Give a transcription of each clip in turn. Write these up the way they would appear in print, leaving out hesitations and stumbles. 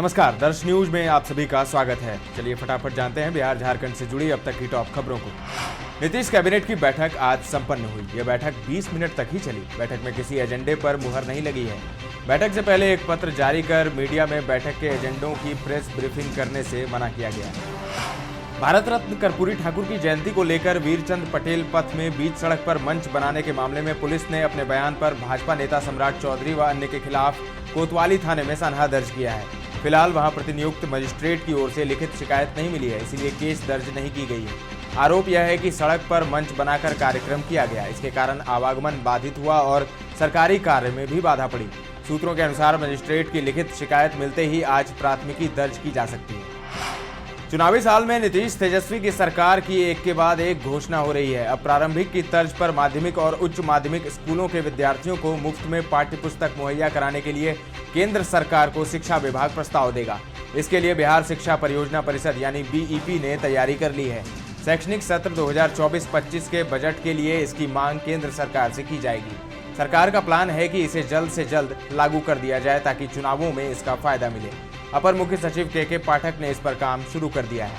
नमस्कार, दर्श न्यूज में आप सभी का स्वागत है। चलिए फटाफट जानते हैं बिहार झारखंड से जुड़ी अब तक की टॉप खबरों को। नीतीश कैबिनेट की बैठक आज संपन्न हुई। यह बैठक 20 मिनट तक ही चली। बैठक में किसी एजेंडे पर मुहर नहीं लगी है। बैठक से पहले एक पत्र जारी कर मीडिया में बैठक के एजेंडों की प्रेस ब्रीफिंग करने से मना किया गया है। भारत रत्न कर्पूरी ठाकुर की जयंती को लेकर वीरचंद पटेल पथ में बीच सड़क पर मंच बनाने के मामले में पुलिस ने अपने बयान पर भाजपा नेता सम्राट चौधरी व अन्य के खिलाफ कोतवाली थाने में सनहा दर्ज किया है। फिलहाल वहां प्रतिनियुक्त मजिस्ट्रेट की ओर से लिखित शिकायत नहीं मिली है, इसलिए केस दर्ज नहीं की गई है। आरोप यह है कि सड़क पर मंच बनाकर कार्यक्रम किया गया। इसके कारण आवागमन बाधित हुआ और सरकारी कार्य में भी बाधा पड़ी। सूत्रों के अनुसार मजिस्ट्रेट की लिखित शिकायत मिलते ही आज प्राथमिकी दर्ज की जा सकती है। चुनावी साल में नीतीश तेजस्वी की सरकार की एक के बाद एक घोषणा हो रही है। अब प्रारंभिक की तर्ज पर माध्यमिक और उच्च माध्यमिक स्कूलों के विद्यार्थियों को मुफ्त में पाठ्य पुस्तक मुहैया कराने के लिए केंद्र सरकार को शिक्षा विभाग प्रस्ताव देगा। इसके लिए बिहार शिक्षा परियोजना परिषद यानी बीईपी ने तैयारी कर ली है। शैक्षणिक सत्र 2024-25 के बजट के लिए इसकी मांग केंद्र सरकार से की जाएगी। सरकार का प्लान है कि इसे जल्द से जल्द लागू कर दिया जाए ताकि चुनावों में इसका फायदा मिले। अपर मुख्य सचिव के पाठक ने इस पर काम शुरू कर दिया है।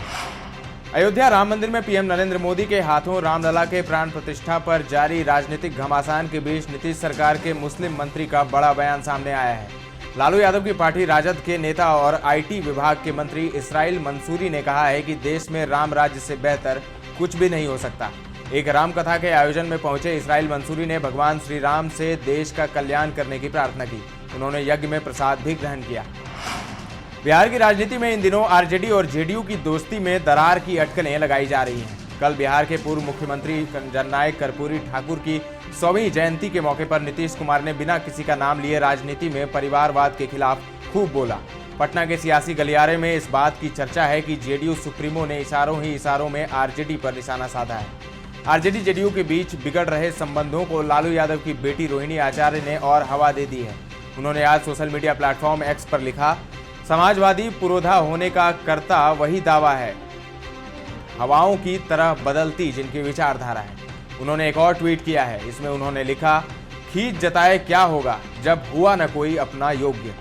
अयोध्या राम मंदिर में पीएम नरेंद्र मोदी के हाथों रामलला के प्राण प्रतिष्ठा पर जारी राजनीतिक घमासान के बीच नीतीश सरकार के मुस्लिम मंत्री का बड़ा बयान सामने आया है। लालू यादव की पार्टी राजद के नेता और आईटी विभाग के मंत्री इसराइल मंसूरी ने कहा है कि देश में राम राज्य से बेहतर कुछ भी नहीं हो सकता। एक राम कथा के आयोजन में पहुंचे इसराइल मंसूरी ने भगवान श्री राम से देश का कल्याण करने की प्रार्थना की। उन्होंने यज्ञ में प्रसाद भी ग्रहण किया। बिहार की राजनीति में इन दिनों आरजेडी और जेडीयू की दोस्ती में दरार की अटकलें लगाई जा रही हैं। कल बिहार के पूर्व मुख्यमंत्री जननायक कर्पूरी ठाकुर की 100वीं जयंती के मौके पर नीतीश कुमार ने बिना किसी का नाम लिए राजनीति में परिवारवाद के खिलाफ खूब बोला। पटना के सियासी गलियारे में इस बात की चर्चा है कि जेडीयू सुप्रीमो ने इशारों ही इशारों में आरजेडी पर निशाना साधा है। आरजेडी जेडीयू के बीच बिगड़ रहे संबंधों को लालू यादव की बेटी रोहिणी आचार्य ने और हवा दे दी है। उन्होंने आज सोशल मीडिया प्लेटफॉर्म एक्स पर लिखा, समाजवादी पुरोधा होने का करता वही दावा है, हवाओं की तरह बदलती जिनकी विचारधारा है। उन्होंने एक और ट्वीट किया है। इसमें उन्होंने लिखा, खींच जताए क्या होगा जब हुआ न कोई अपना योग्य,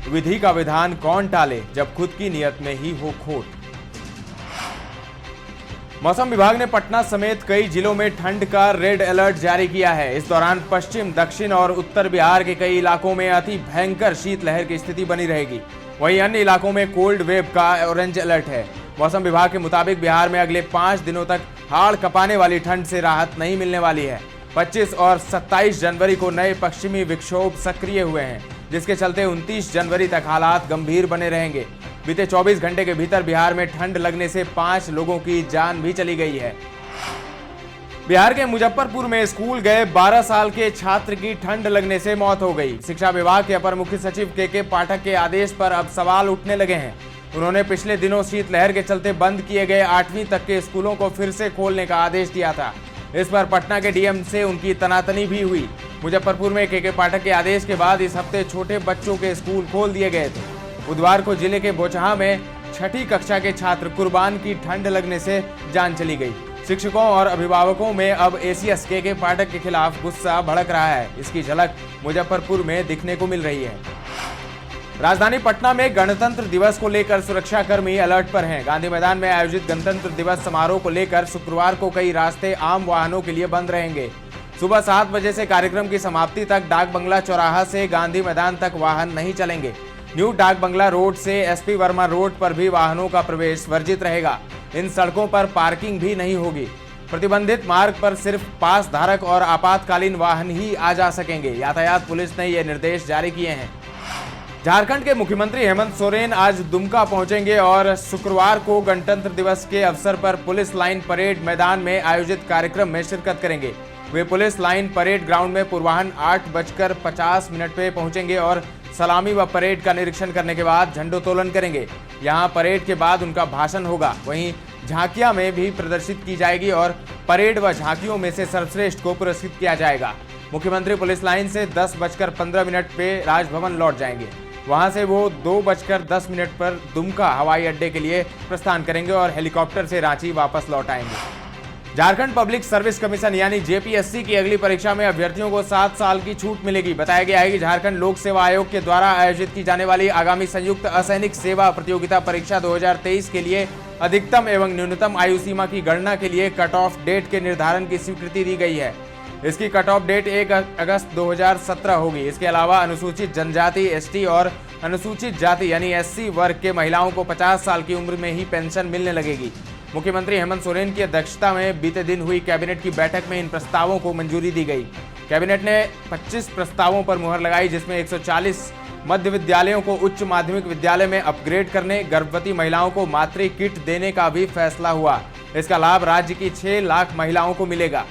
विधि का विधान कौन टाले जब खुद की नियत में ही हो खोट। मौसम विभाग ने पटना समेत कई जिलों में ठंड का रेड अलर्ट जारी किया है। इस दौरान पश्चिम, दक्षिण और उत्तर बिहार के कई इलाकों में अति भयंकर शीतलहर की स्थिति बनी रहेगी। वहीं अन्य इलाकों में कोल्ड वेव का ऑरेंज अलर्ट है। मौसम विभाग के मुताबिक बिहार में अगले 5 दिनों तक हाड़ कपाने वाली ठंड से राहत नहीं मिलने वाली है। 25 और 27 जनवरी को नए पश्चिमी विक्षोभ सक्रिय हुए हैं, जिसके चलते 29 जनवरी तक हालात गंभीर बने रहेंगे। बीते 24 घंटे के भीतर बिहार में ठंड लगने से 5 लोगों की जान भी चली गई है। बिहार के मुजफ्फरपुर में स्कूल गए 12 साल के छात्र की ठंड लगने से मौत हो गई। शिक्षा विभाग के अपर मुख्य सचिव के पाठक के आदेश पर अब सवाल उठने लगे हैं। उन्होंने पिछले दिनों शीतलहर के चलते बंद किए गए 8वीं तक के स्कूलों को फिर से खोलने का आदेश दिया था। इस पर पटना के डीएम से उनकी तनातनी भी हुई। मुजफ्फरपुर में के पाठक के आदेश के बाद इस हफ्ते छोटे बच्चों के स्कूल खोल दिए गए थे। बुधवार को जिले के बोचहा में 6ठी कक्षा के छात्र कुर्बान की ठंड लगने से जान चली गई। शिक्षकों और अभिभावकों में अब एसीएस के पाठक के खिलाफ गुस्सा भड़क रहा है। इसकी झलक मुजफ्फरपुर में दिखने को मिल रही है। राजधानी पटना में गणतंत्र दिवस को लेकर सुरक्षा कर्मी अलर्ट पर हैं। गांधी मैदान में आयोजित गणतंत्र दिवस समारोह को लेकर शुक्रवार को कई रास्ते आम वाहनों के लिए बंद रहेंगे। सुबह 7 बजे से कार्यक्रम की समाप्ति तक डाक बंगला चौराहा से गांधी मैदान तक वाहन नहीं चलेंगे। न्यू डाक बंगला रोड से एसपी वर्मा रोड पर भी वाहनों का प्रवेश वर्जित रहेगा। इन सड़कों पर पार्किंग भी नहीं होगी। प्रतिबंधित मार्ग पर सिर्फ पास धारक और आपातकालीन वाहन ही आ जा सकेंगे। यातायात पुलिस ने ये निर्देश जारी किए हैं। झारखंड के मुख्यमंत्री हेमंत सोरेन आज दुमका पहुंचेंगे और शुक्रवार को गणतंत्र दिवस के अवसर पर पुलिस लाइन परेड मैदान में आयोजित कार्यक्रम में शिरकत करेंगे। वे पुलिस लाइन परेड ग्राउंड में पूर्वाह्न 8:50 पे पहुंचेंगे और सलामी व परेड का निरीक्षण करने के बाद झंडोत्तोलन करेंगे। यहां परेड के बाद उनका भाषण होगा। वहीं झांकियां में भी प्रदर्शित की जाएगी और परेड व झांकियों में से सर्वश्रेष्ठ को पुरस्कृत किया जाएगा। मुख्यमंत्री पुलिस लाइन से 10:15 पे राजभवन लौट जाएंगे। वहां से वो 2:10 पर दुमका हवाई अड्डे के लिए प्रस्थान करेंगे और हेलीकॉप्टर से रांची वापस लौट आएंगे। झारखंड पब्लिक सर्विस कमीशन यानी जेपीएससी की अगली परीक्षा में अभ्यर्थियों को 7 साल की छूट मिलेगी। बताया गया है कि झारखंड लोक सेवा आयोग के द्वारा आयोजित की जाने वाली आगामी संयुक्त असैनिक सेवा प्रतियोगिता परीक्षा 2023 के लिए अधिकतम एवं न्यूनतम आयु सीमा की गणना के लिए कट ऑफ डेट के निर्धारण की स्वीकृति दी गई है। इसकी कट ऑफ डेट 1 अगस्त 2017 होगी। इसके अलावा अनुसूचित जनजाति, एसटी और अनुसूचित जाति यानी एससी वर्ग के महिलाओं को 50 साल की उम्र में ही पेंशन मिलने लगेगी। मुख्यमंत्री हेमंत सोरेन की अध्यक्षता में बीते दिन हुई कैबिनेट की बैठक में इन प्रस्तावों को मंजूरी दी गई। कैबिनेट ने 25 प्रस्तावों पर मुहर लगाई, जिसमें 140 मध्य विद्यालयों को उच्च माध्यमिक विद्यालय में अपग्रेड करने, गर्भवती महिलाओं को मातृ किट देने का भी फैसला हुआ। इसका लाभ राज्य की 6 लाख महिलाओं को मिलेगा।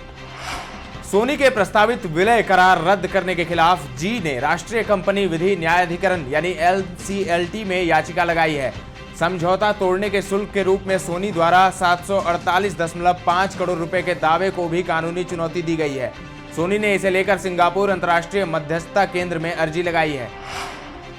सोनी के प्रस्तावित विलय करार रद्द करने के खिलाफ जी ने राष्ट्रीय कंपनी विधि न्यायाधिकरण यानी LCLT में याचिका लगाई है। समझौता तोड़ने के शुल्क के रूप में सोनी द्वारा 748.5 करोड़ रुपए के दावे को भी कानूनी चुनौती दी गई है। सोनी ने इसे लेकर सिंगापुर अंतर्राष्ट्रीय मध्यस्थता केंद्र में अर्जी लगाई है।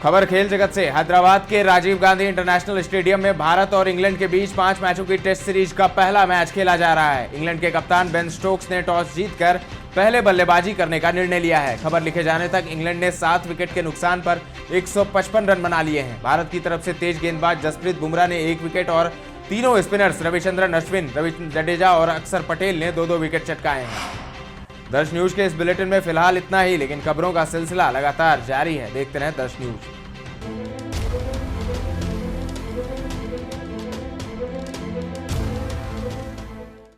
खबर खेल जगत से। हैदराबाद के राजीव गांधी इंटरनेशनल स्टेडियम में भारत और इंग्लैंड के बीच 5 मैचों की टेस्ट सीरीज का पहला मैच खेला जा रहा है। इंग्लैंड के कप्तान बेन स्टोक्स ने टॉस जीतकर पहले बल्लेबाजी करने का निर्णय लिया है। खबर लिखे जाने तक इंग्लैंड ने 7 विकेट के नुकसान पर 155 रन बना लिए हैं। भारत की तरफ से तेज गेंदबाज जसप्रीत बुमराह ने 1 विकेट और तीनों स्पिनर्स रविचंद्रन अश्विन, रविंद्र जडेजा और अक्षर पटेल ने 2-2 विकेट चटकाए हैं। दर्श न्यूज के इस बुलेटिन में फिलहाल इतना ही, लेकिन खबरों का सिलसिला लगातार जारी है। देखते रहें दर्श न्यूज।